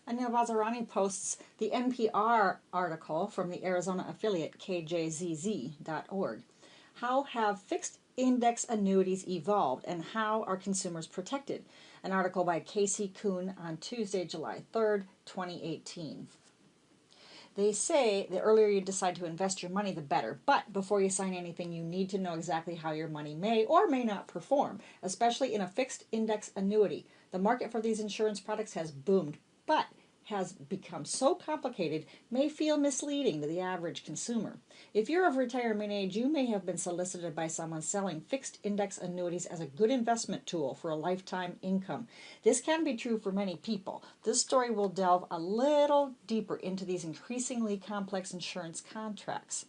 Anil Vazirani posts the NPR article from the Arizona affiliate kjzz.org. How have fixed index annuities evolved and how are consumers protected? An article by Kuhn on Tuesday, July 3rd, 2018. They say the earlier you decide to invest your money, the better. But before you sign anything, you need to know exactly how your money may or may not perform, especially in a fixed index annuity. The market for these insurance products has boomed, but has become so complicated may feel misleading to the average consumer. If you're of retirement age, you may have been solicited by someone selling fixed index annuities as a good investment tool for a lifetime income. This can be true for many people. This story will delve a little deeper into these increasingly complex insurance contracts.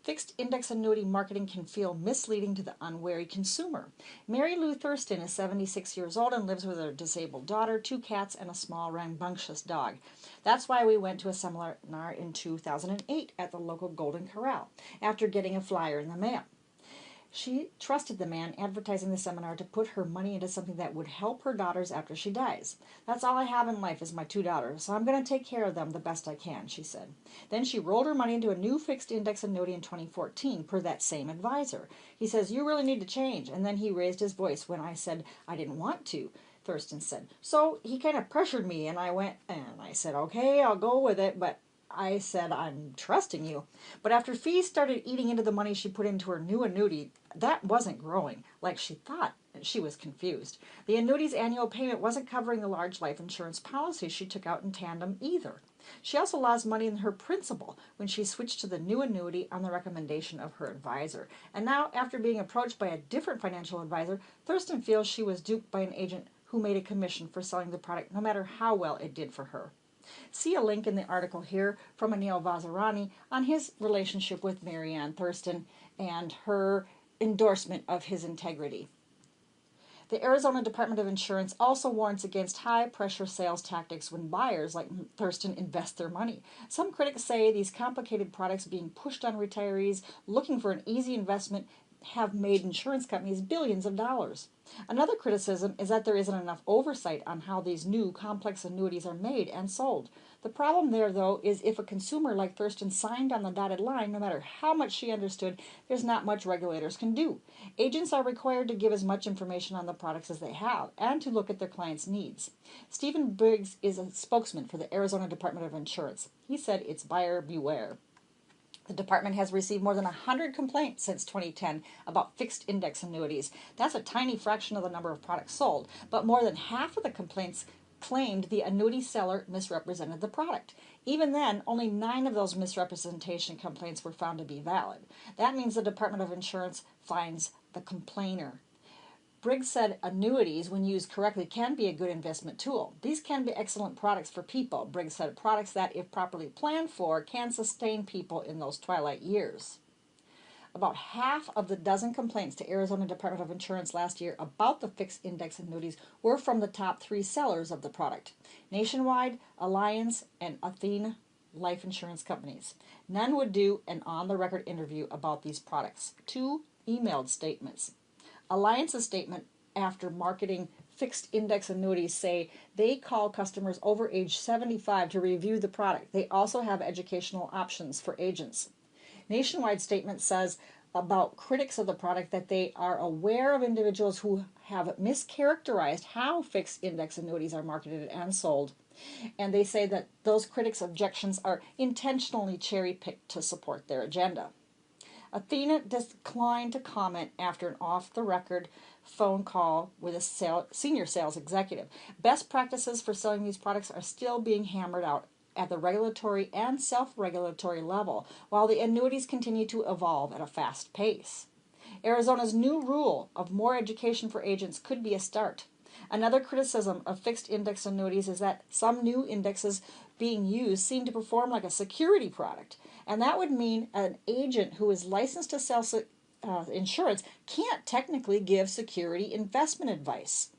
Fixed index annuity marketing can feel misleading to the unwary consumer. Mary Lou Thurston is 76 years old and lives with her disabled daughter, 2 cats, and a small rambunctious dog. That's why we went to a seminar in 2008 at the local Golden Corral after getting a flyer in the mail. She trusted the man advertising the seminar to put her money into something that would help her daughters after she dies. That's all I have in life is my 2 daughters, so I'm going to take care of them the best I can, she said. Then she rolled her money into a new fixed index annuity in 2014 per that same advisor. He says, "You really need to change." And then he raised his voice when I said I didn't want to. Thurston said. So he kind of pressured me and I said, okay, I'll go with it, but I said, I'm trusting you. But after fees started eating into the money she put into her new annuity, that wasn't growing like she thought. She was confused. The annuity's annual payment wasn't covering the large life insurance policies she took out in tandem either. She also lost money in her principal when she switched to the new annuity on the recommendation of her advisor. And now, after being approached by a different financial advisor, Thurston feels she was duped by an agent who made a commission for selling the product no matter how well it did for her. See a link in the article here from Anil Vazirani on his relationship with Marianne Thurston and her endorsement of his integrity. The Arizona Department of Insurance also warns against high-pressure sales tactics when buyers like Thurston invest their money. Some critics say these complicated products being pushed on retirees looking for an easy investment have made insurance companies billions of dollars. Another criticism is that there isn't enough oversight on how these new complex annuities are made and sold. The problem there, though, is if a consumer like Thurston signed on the dotted line, no matter how much she understood, there's not much regulators can do. Agents are required to give as much information on the products as they have and to look at their clients' needs. Stephen Briggs is a spokesman for the Arizona Department of Insurance. He said it's buyer beware. The department has received more than 100 complaints since 2010 about fixed index annuities. That's a tiny fraction of the number of products sold, but more than half of the complaints claimed the annuity seller misrepresented the product. Even then, only 9 of those misrepresentation complaints were found to be valid. That means the Department of Insurance finds the complainer. Briggs said annuities, when used correctly, can be a good investment tool. These can be excellent products for people. Briggs said products that, if properly planned for, can sustain people in those twilight years. About half of the dozen complaints to Arizona Department of Insurance last year about the fixed index annuities were from the top 3 sellers of the product: Nationwide, Alliance, and Athene life insurance companies. None would do an on-the-record interview about these products. 2 emailed statements. Alliance's statement after marketing fixed index annuities say they call customers over age 75 to review the product. They also have educational options for agents. Nationwide statement says about critics of the product that they are aware of individuals who have mischaracterized how fixed index annuities are marketed and sold. And they say that those critics' objections are intentionally cherry-picked to support their agenda. Athena declined to comment after an off-the-record phone call with a senior sales executive. Best practices for selling these products are still being hammered out at the regulatory and self-regulatory level, while the annuities continue to evolve at a fast pace. Arizona's new rule of more education for agents could be a start. Another criticism of fixed index annuities is that some new indexes being used seem to perform like a security product, and that would mean an agent who is licensed to sell insurance can't technically give security investment advice.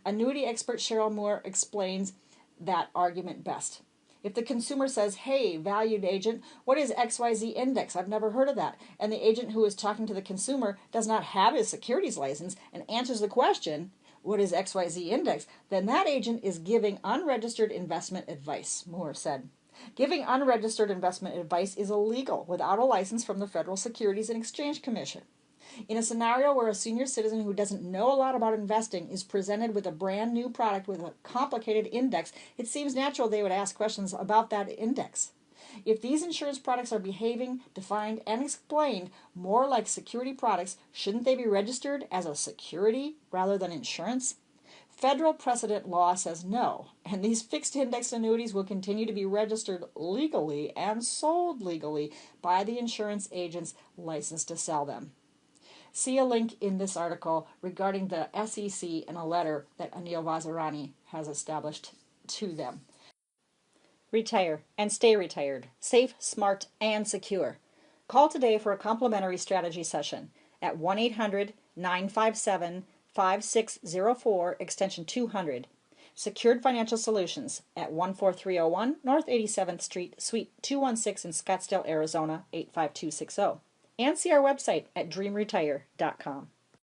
Annuity expert Cheryl Moore explains that argument best. If the consumer says, "Hey, valued agent, what is XYZ index? I've never heard of that," and the agent who is talking to the consumer does not have his securities license and answers the question, what is XYZ index? Then that agent is giving unregistered investment advice, Moore said. Giving unregistered investment advice is illegal without a license from the Federal Securities and Exchange Commission. In a scenario where a senior citizen who doesn't know a lot about investing is presented with a brand new product with a complicated index, it seems natural they would ask questions about that index. If these insurance products are behaving, defined, and explained more like security products, shouldn't they be registered as a security rather than insurance? Federal precedent law says no, and these fixed index annuities will continue to be registered legally and sold legally by the insurance agents licensed to sell them. See a link in this article regarding the SEC and a letter that Anil Vazirani has established to them. Retire and stay retired, safe, smart, and secure. Call today for a complimentary strategy session at 1-800-957-5604, extension 200. Secured Financial Solutions at 14301 North 87th Street, Suite 216 in Scottsdale, Arizona, 85260. And see our website at dreamretire.com.